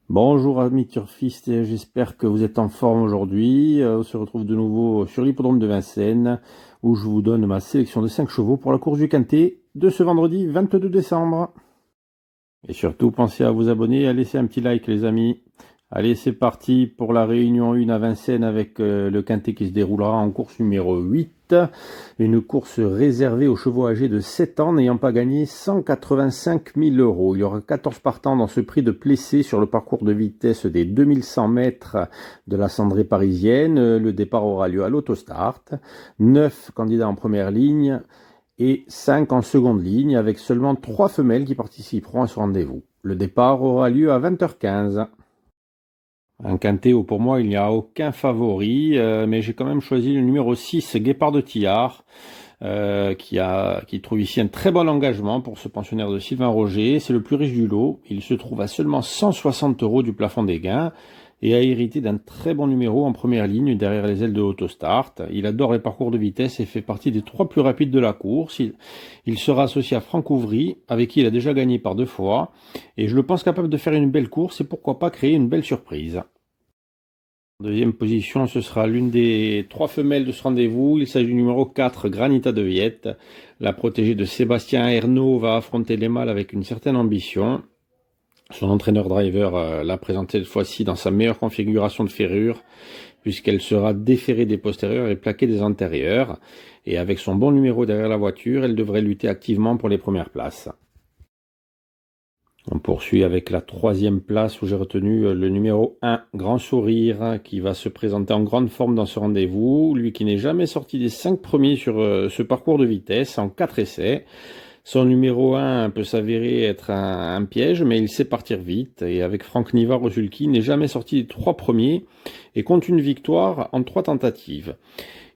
Bonjour amis turfistes, j'espère que vous êtes en forme aujourd'hui. On se retrouve de nouveau sur l'hippodrome de Vincennes où je vous donne ma sélection de 5 chevaux pour la course du Quintet de ce vendredi 22 décembre. Et surtout, pensez à vous abonner et à laisser un petit like les amis. Allez, c'est parti pour la réunion 1 à Vincennes avec le Quintet qui se déroulera en course numéro 8. Une course réservée aux chevaux âgés de 7 ans n'ayant pas gagné 185 000 €. Il y aura 14 partants dans ce prix de Plessé sur le parcours de vitesse des 2100 mètres de la cendrée parisienne. Le départ aura lieu à l'autostart. 9 candidats en première ligne et 5 en seconde ligne avec seulement 3 femelles qui participeront à ce rendez-vous. Le départ aura lieu à 20h15. Un quintet où pour moi il n'y a aucun favori, mais j'ai quand même choisi le numéro 6, Guépard de Tillard, qui trouve ici un très bon engagement pour ce pensionnaire de Sylvain Roger. C'est le plus riche du lot, il se trouve à seulement 160 € du plafond des gains et a hérité d'un très bon numéro en première ligne derrière les ailes de Autostart. Il adore les parcours de vitesse et fait partie des 3 plus rapides de la course. Il sera associé à Franck Ouvry, avec qui il a déjà gagné par 2 fois, et je le pense capable de faire une belle course et pourquoi pas créer une belle surprise. En deuxième position, ce sera l'une des 3 femelles de ce rendez-vous. Il s'agit du numéro 4, Granita de Viette. La protégée de Sébastien Ernaud va affronter les mâles avec une certaine ambition. Son entraîneur driver l'a présentée cette fois-ci dans sa meilleure configuration de ferrure, puisqu'elle sera déferrée des postérieurs et plaquée des antérieurs. Et avec son bon numéro derrière la voiture, elle devrait lutter activement pour les premières places. On poursuit avec la 3e place où j'ai retenu le numéro 1, Grand Sourire, qui va se présenter en grande forme dans ce rendez-vous. Lui qui n'est jamais sorti des 5 premiers sur ce parcours de vitesse en 4 essais. Son numéro 1 peut s'avérer être un piège, mais il sait partir vite. Et avec Franck Nivard au sulky, n'est jamais sorti des 3 premiers et compte une victoire en 3 tentatives.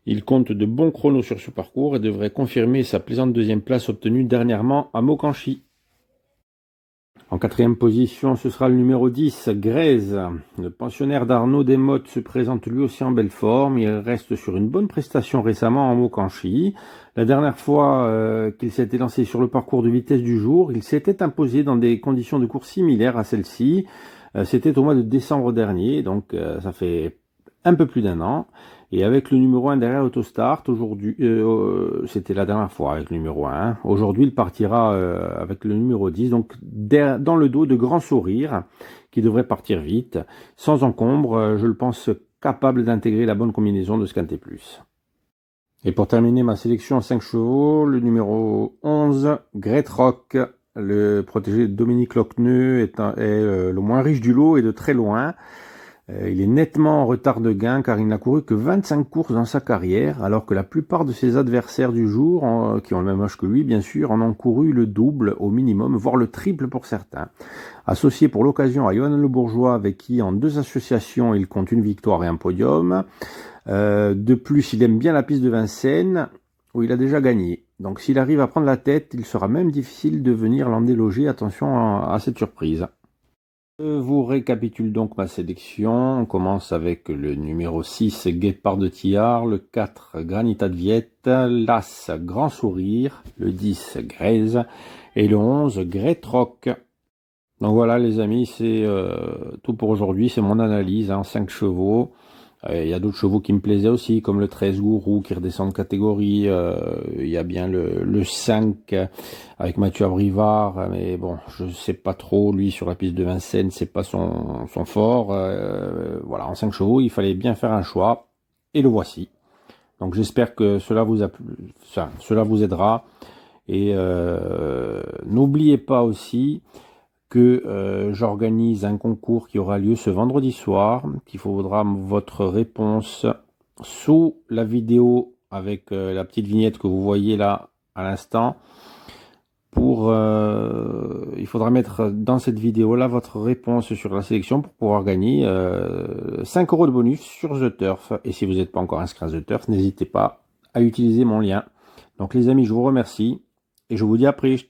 Il compte de bons chronos sur ce parcours et devrait confirmer sa plaisante 2e place obtenue dernièrement à Mokanchy. En 4e position, ce sera le numéro 10, Grèze. Le pensionnaire d'Arnaud Desmottes se présente lui aussi en belle forme. Il reste sur une bonne prestation récemment en Mokanchy. La dernière fois qu'il s'était lancé sur le parcours de vitesse du jour, il s'était imposé dans des conditions de course similaires à celle-ci. C'était au mois de décembre dernier, donc ça fait un peu plus d'1 an. Et avec le numéro 1 derrière Autostart, aujourd'hui, c'était la dernière fois avec le numéro 1. Aujourd'hui, il partira avec le numéro 10, donc dans le dos de Grand Sourire, qui devrait partir vite. Sans encombre, je le pense capable d'intégrer la bonne combinaison de ce Quintet Plus. Et pour terminer ma sélection en 5 chevaux, le numéro 11, Great Rock. Le protégé de Dominique Lochneux est le moins riche du lot et de très loin. Il est nettement en retard de gain car il n'a couru que 25 courses dans sa carrière, alors que la plupart de ses adversaires du jour, qui ont le même âge que lui bien sûr, en ont couru le double au minimum, voire le triple pour certains. Associé pour l'occasion à Johan Le Bourgeois, avec qui en 2 associations il compte une victoire et un podium. De plus, il aime bien la piste de Vincennes, où il a déjà gagné. Donc s'il arrive à prendre la tête, il sera même difficile de venir l'en déloger. Attention à cette surprise. Je vous récapitule donc ma sélection. On commence avec le numéro 6, Guépard de Tillard, le 4, Granita de Viette, l'As, Grand Sourire, le 10, Grèze, et le 11, Great Rock. Donc voilà les amis, c'est tout pour aujourd'hui, c'est mon analyse en 5 chevaux. Il y a d'autres chevaux qui me plaisaient aussi, comme le 13 Gourou qui redescend de catégorie. Il y a bien le 5 avec Mathieu Abrivard, mais bon, je sais pas trop, lui sur la piste de Vincennes, c'est pas son fort. Voilà, en 5 chevaux, il fallait bien faire un choix, et le voici. Donc j'espère que cela vous aidera. Et n'oubliez pas aussi que j'organise un concours qui aura lieu ce vendredi soir, qu'il faudra votre réponse sous la vidéo avec la petite vignette que vous voyez là à l'instant. Il faudra mettre dans cette vidéo là votre réponse sur la sélection pour pouvoir gagner 5 € de bonus sur The Turf. Et si vous n'êtes pas encore inscrit à The Turf, n'hésitez pas à utiliser mon lien. Donc les amis, je vous remercie et je vous dis à plus.